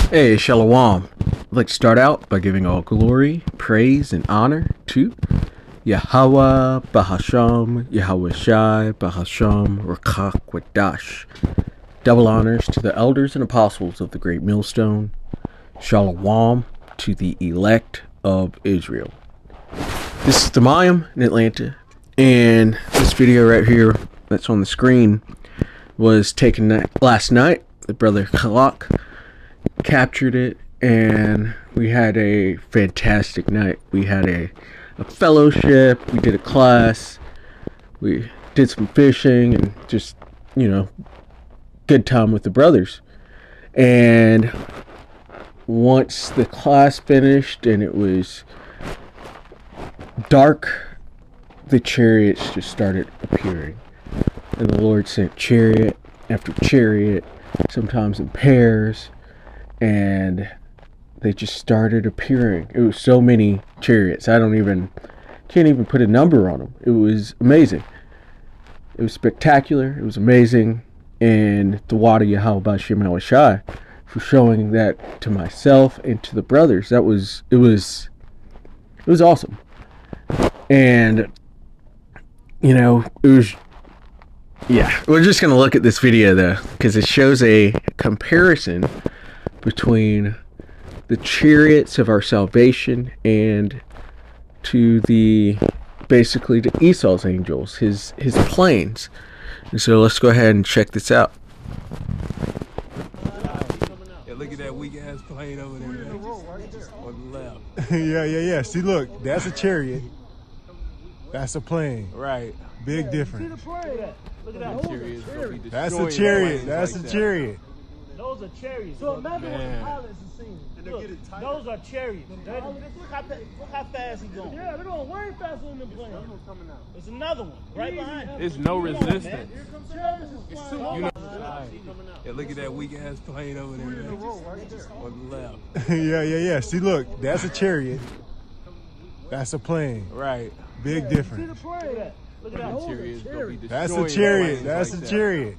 Hey, Shalom. I'd like to start out by giving all glory, praise, and honor to Yahweh, Bahasham, Yahweh Shai, Bahasham, Rakak, Wadash. Double honors to the elders and apostles of the Great Millstone. Shalom to the elect of Israel. This is the Mayim in Atlanta, and this video right here that's on the screen was taken last night. The brother Kalak captured it, and we had a fantastic night. We had a fellowship, we did a class, we did some fishing, and just, good time with the brothers. And once the class finished and it was dark, the chariots just started appearing. And the Lord sent chariot after chariot, sometimes in pairs, and they just started appearing. It was so many chariots. Can't even put a number on them. It was amazing. It was spectacular. It was amazing. And the Wada Yahweh Bashim Shai for showing that to myself and to the brothers. It was awesome. And we're just going to look at this video though, because it shows a comparison between the chariots of our salvation and to basically to Esau's angels, his planes. And so let's go ahead and check this out. Yeah, look at that weak ass plane over there. On the left. Yeah. See, look, that's a chariot. That's a plane. Right. Big difference. Look at that. That's a chariot. That's a chariot. Those are chariots. So imagine what the pilots are seeing. Look, those are chariots. Look how fast he's going. Yeah, they're going way faster than the plane. There's another one right behind him. There's no resistance. Yeah, look at that weak ass plane over there. On the left. Yeah. See, look, that's a chariot. That's a plane. Right. Big difference. Look at that. That's a chariot. That's a chariot.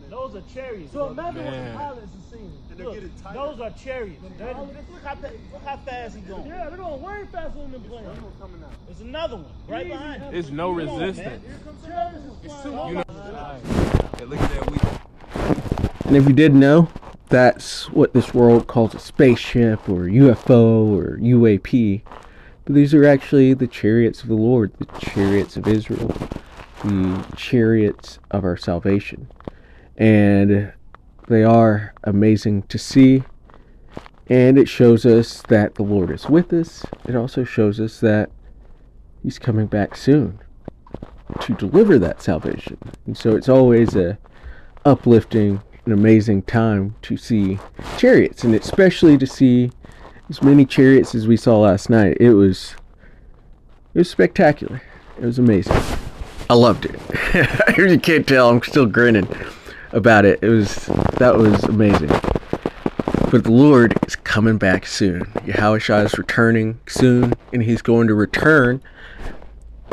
Those are chariots. So imagine what the pilots are seeing. Look, those are chariots. Look how fast he's going. Yeah, they're going way faster than the plane. There's another one right behind him. There's no resistance. Yeah, look at that weak. And if you didn't know, that's what this world calls a spaceship or UFO or UAP. But these are actually the chariots of the Lord, the chariots of Israel, the chariots of our salvation. And they are amazing to see. And it shows us that the Lord is with us. It also shows us that He's coming back soon to deliver that salvation. And so it's always a uplifting and amazing time to see chariots, and especially to see as many chariots as we saw last night. It was spectacular. It was amazing. I loved it. You can't tell, I'm still grinning about it. That was amazing. But the Lord is coming back soon. Yahweh Shai is returning soon, and He's going to return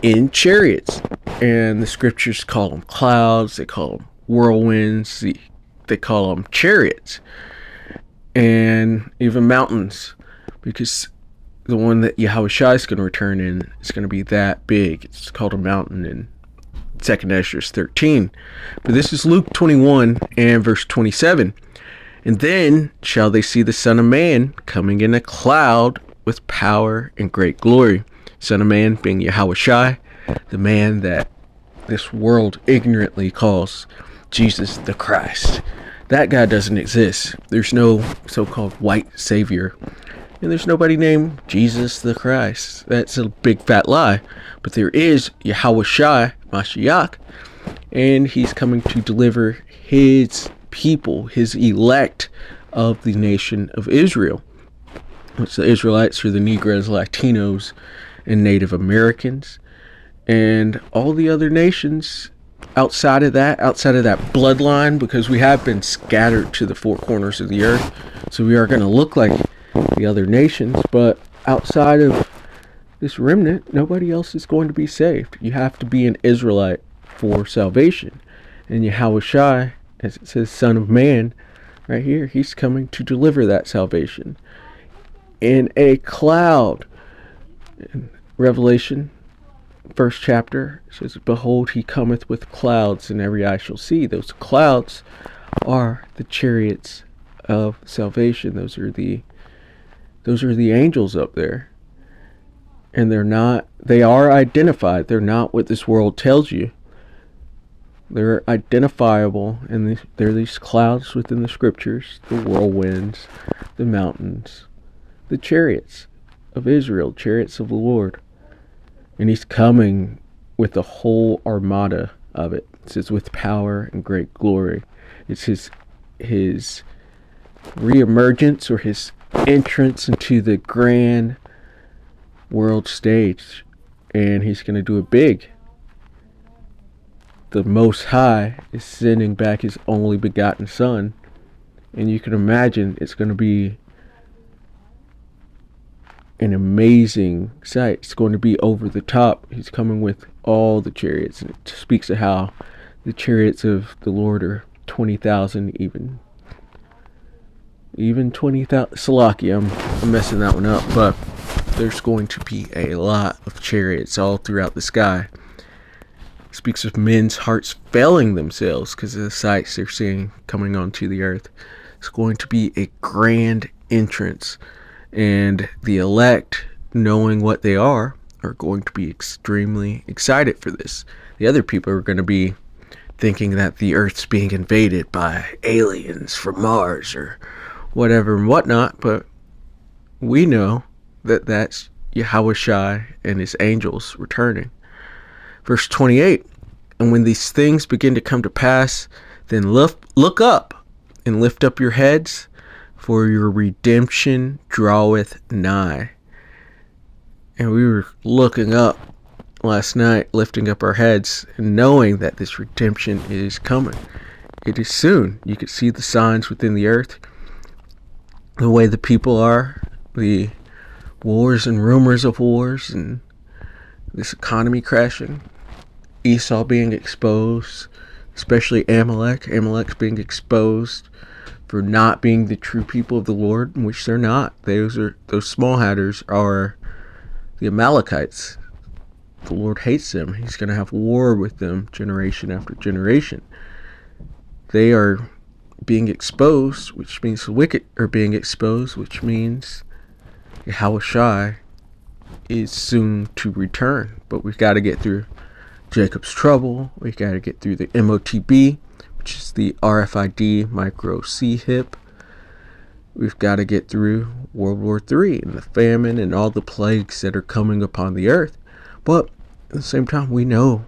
in chariots. And the scriptures call them clouds, they call them whirlwinds, they call them chariots, and even mountains, because the one that Yahweh Shai is going to return in is going to be that big. It's called a mountain in 2nd Ezra 13. But this is Luke 21 and verse 27. And then shall they see the Son of Man coming in a cloud with power and great glory. Son of Man being Yahweh Shai, the man that this world ignorantly calls Jesus the Christ. That guy doesn't exist. There's no so-called white savior. And there's nobody named Jesus the Christ. That's a big fat lie. But there is Yahweh Shai, Mashiach, and He's coming to deliver His people, His elect of the nation of Israel. It's the Israelites are the Negroes, Latinos, and Native Americans. And all the other nations outside of that bloodline, because we have been scattered to the four corners of the earth. So we are going to look like the other nations, but outside of this remnant, nobody else is going to be saved. You have to be an Israelite for salvation. And Yahweh Shai, as it says, Son of Man, right here. He's coming to deliver that salvation in a cloud. In Revelation, first chapter, says, "Behold, he cometh with clouds, and every eye shall see." Those clouds are the chariots of salvation. Those are the angels up there. And they are identified. They're not what this world tells you. They're identifiable, and they're these clouds within the scriptures, the whirlwinds, the mountains, the chariots of Israel, chariots of the Lord. And he's coming with the whole armada of it. It says with power and great glory. It's his reemergence, or his entrance into the grand world stage. And he's going to do it big. The Most High is sending back his only begotten Son. And you can imagine it's going to be an amazing sight. It's going to be over the top. He's coming with all the chariots. And it speaks of how the chariots of the Lord are 20,000, even 20,000. Salakia, I'm messing that one up. But there's going to be a lot of chariots all throughout the sky. It speaks of men's hearts failing themselves because of the sights they're seeing coming onto the earth. It's going to be a grand entrance. And the elect, knowing what they are going to be extremely excited for this. The other people are going to be thinking that the Earth's being invaded by aliens from Mars or whatever and whatnot, but we know that that's Yahushua and his angels returning. Verse 28, and when these things begin to come to pass, then look up and lift up your heads, for your redemption draweth nigh. And we were looking up last night, lifting up our heads, and knowing that this redemption is coming. It is soon. You can see the signs within the earth, the way the people are, the wars and rumors of wars, and this economy crashing, Esau being exposed, especially Amalek. Amalek's being exposed for not being the true people of the Lord, which they're not. Those small hatters are the Amalekites. The Lord hates them. He's going to have war with them generation after generation. They are being exposed, which means the wicked are being exposed, which means Yahushua is soon to return. But we've got to get through Jacob's trouble. We've got to get through the MOTB, which is the RFID micro C hip. We've got to get through World War III and the famine and all the plagues that are coming upon the earth. But at the same time, we know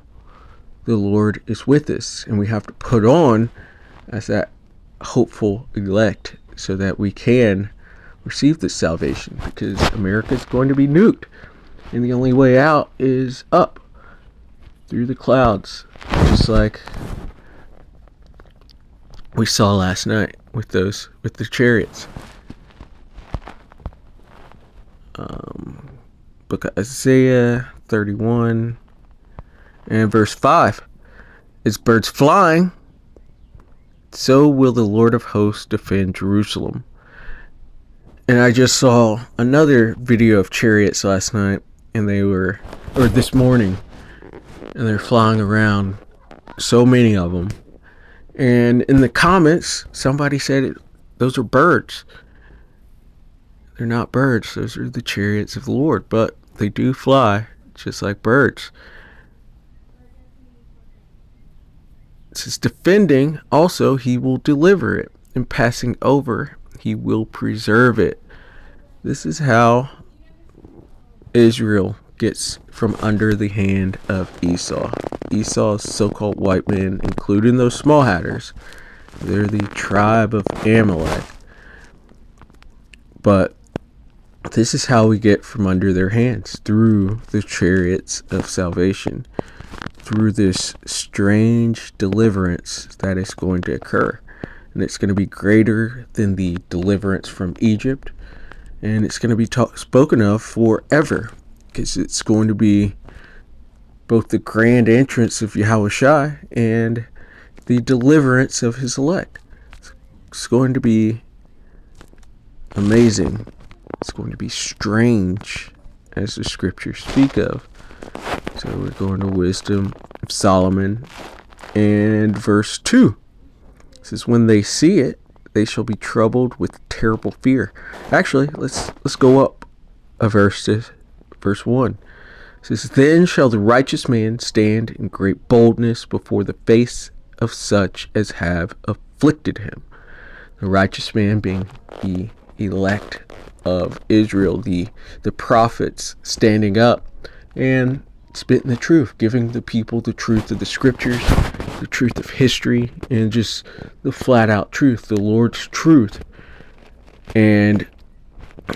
the Lord is with us, and we have to put on as that hopeful elect so that we can receive this salvation, because America is going to be nuked, and the only way out is up through the clouds, just like we saw last night with the chariots. Book of Isaiah 31 and verse 5. As birds flying, so will the Lord of hosts defend Jerusalem. And I just saw another video of chariots last night, and this morning, and they're flying around, so many of them. And in the comments, somebody said those are birds. They're not birds. Those are the chariots of the Lord. But they do fly just like birds. It says, defending, also he will deliver it. And passing over, he will preserve it. This is how Israel gets from under the hand of Esau. Esau's so-called white men, including those small hatters, they're the tribe of Amalek. But this is how we get from under their hands, through the chariots of salvation, through this strange deliverance that is going to occur. And it's going to be greater than the deliverance from Egypt, and it's going to be spoken of forever, because it's going to be both the grand entrance of Yahushua and the deliverance of his elect. It's going to be amazing. It's going to be strange, as the scriptures speak of. So we're going to Wisdom of Solomon and verse 2. It says, when they see it, they shall be troubled with terrible fear. Actually, let's go up a verse to verse 1. It says, then shall the righteous man stand in great boldness before the face of such as have afflicted him. The righteous man being the elect of Israel, the prophets standing up and spitting the truth, giving the people the truth of the scriptures, the truth of history, and just the flat out truth, the Lord's truth. And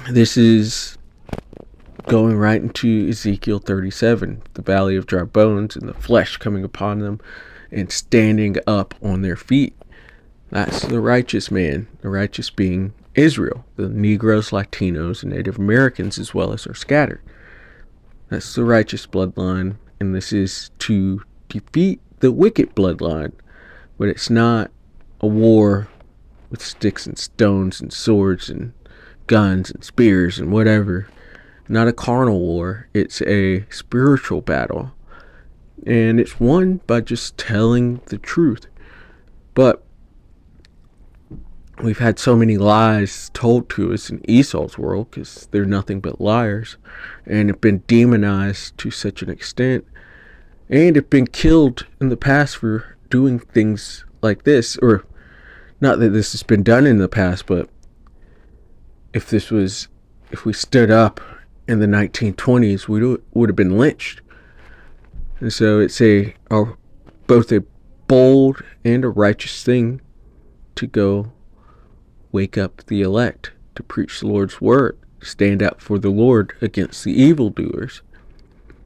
this is going right into Ezekiel 37, the valley of dry bones and the flesh coming upon them and standing up on their feet. That's the righteous man, the righteous being Israel, the Negroes, Latinos, and Native Americans, as well as are scattered. That's the righteous bloodline, and this is to defeat the wicked bloodline. But it's not a war with sticks and stones and swords and guns and spears and whatever. Not a carnal war. It's a spiritual battle. And it's won by just telling the truth. But we've had so many lies told to us in Esau's world, because they're nothing but liars, and have been demonized to such an extent, and have been killed in the past for doing things like this. Or not that this has been done in the past, but if we stood up in the 1920s, we would have been lynched. And so it's both a bold and a righteous thing to go wake up the elect, to preach the Lord's word, stand up for the Lord against the evildoers.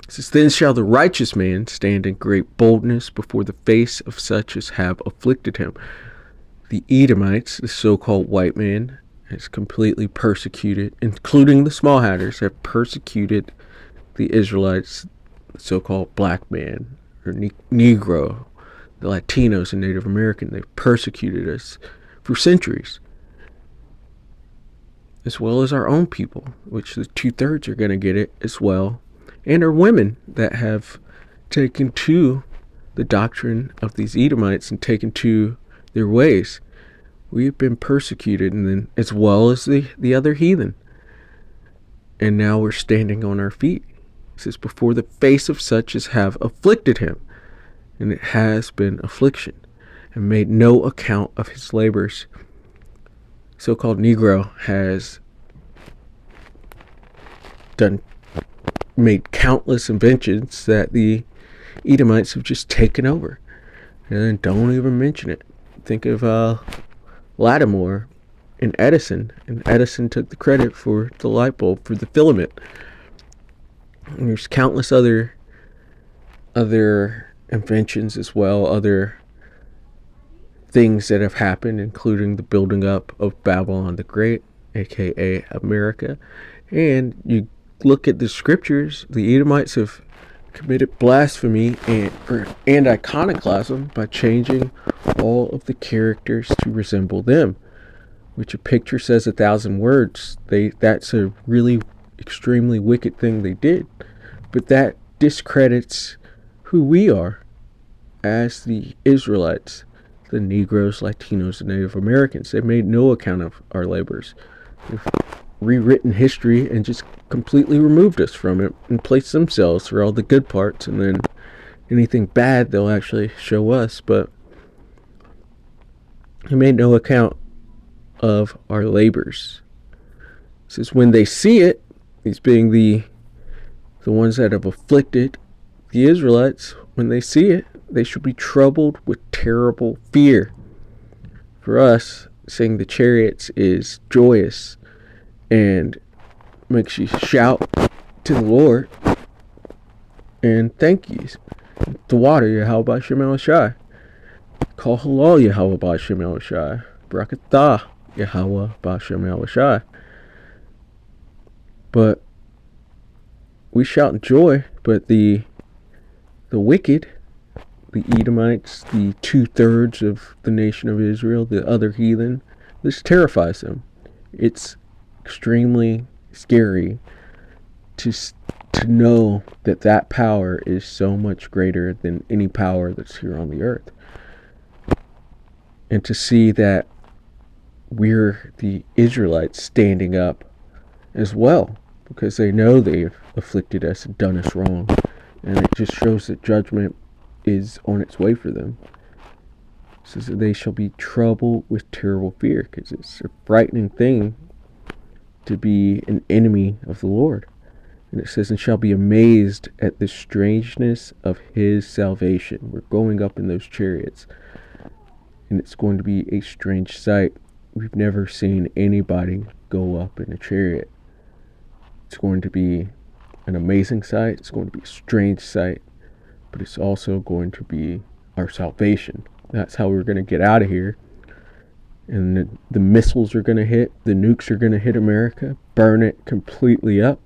It says, then shall the righteous man stand in great boldness before the face of such as have afflicted him. The Edomites, the so-called white man, has completely persecuted, including the small hatters, have persecuted the Israelites, the so-called black man, or Negro, the Latinos and Native American. They've persecuted us for centuries, as well as our own people, which the 2/3 are going to get it as well, and our women that have taken to the doctrine of these Edomites and taken to their ways. We have been persecuted, and then as well as the other heathen. And now we're standing on our feet. It says, before the face of such as have afflicted him. And it has been affliction, and made no account of his labors. So-called Negro has made countless inventions that the Edomites have just taken over. And then don't even mention it. Think of Lattimore and Edison. And Edison took the credit for the light bulb, for the filament. And there's countless other inventions as well, other things that have happened, including the building up of Babylon the Great, aka America. And you look at the scriptures, the Edomites have committed blasphemy and iconoclasm by changing all of the characters to resemble them, which a picture says 1,000 words. That's a really extremely wicked thing they did, but that discredits who we are as the Israelites, the Negroes, Latinos, and Native Americans. They made no account of our labors. They've rewritten history and just completely removed us from it and placed themselves for all the good parts, and then anything bad they'll actually show us. But they made no account of our labors. It says, when they see it, these being the ones that have afflicted the Israelites, when they see it, they should be troubled with terrible fear. For us, seeing the chariots is joyous and makes you shout to the Lord and thank you. The water, Yahweh Shem El Shai. Call halal, Yahweh Shem El Shai. Barakatah, Yahweh Shem El Shai. But we shout in joy, but the wicked, the Edomites, the 2/3 of the nation of Israel, the other heathen, This terrifies them. It's extremely scary to know that that power is so much greater than any power that's here on the earth. And to see that we're the Israelites standing up as well, because they know they've afflicted us and done us wrong. And it just shows that judgment is on its way for them. It says that they shall be troubled with terrible fear, because it's a frightening thing to be an enemy of the Lord. And it says, and shall be amazed at the strangeness of his salvation. We're going up in those chariots, and it's going to be a strange sight. We've never seen anybody go up in a chariot. It's going to be an amazing sight. It's going to be a strange sight, but it's also going to be our salvation. That's how we're going to get out of here. And the missiles are going to hit. The nukes are going to hit America, burn it completely up.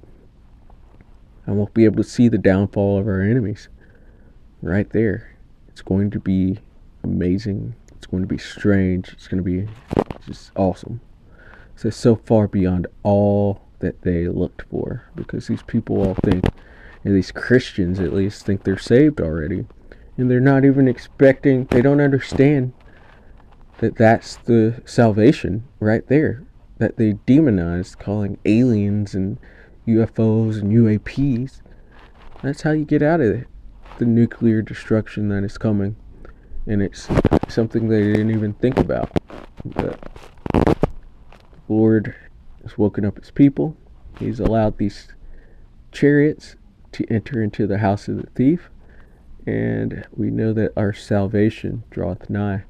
And we'll be able to see the downfall of our enemies right there. It's going to be amazing. It's going to be strange. It's going to be just awesome. So far beyond all that they looked for, because these people all think, and these Christians at least think they're saved already, and they're not even expecting, they don't understand that that's the salvation right there, that they demonized, calling aliens and UFOs and UAPs. That's how you get out of the nuclear destruction that is coming. And it's something they didn't even think about. But the Lord has woken up his people. He's allowed these chariots to enter into the house of the thief. And we know that our salvation draweth nigh.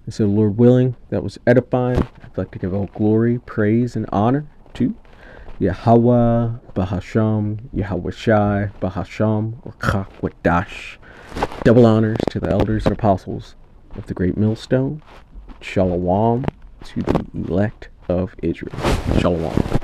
And so, Lord willing, that was edifying. I'd like to give all glory, praise, and honor to Yahweh, Bahasham, Yahweh Shai, Bahasham, or Chakwadash. Double honors to the elders and apostles of the great millstone. Shalom to the elect of Israel. Shalom.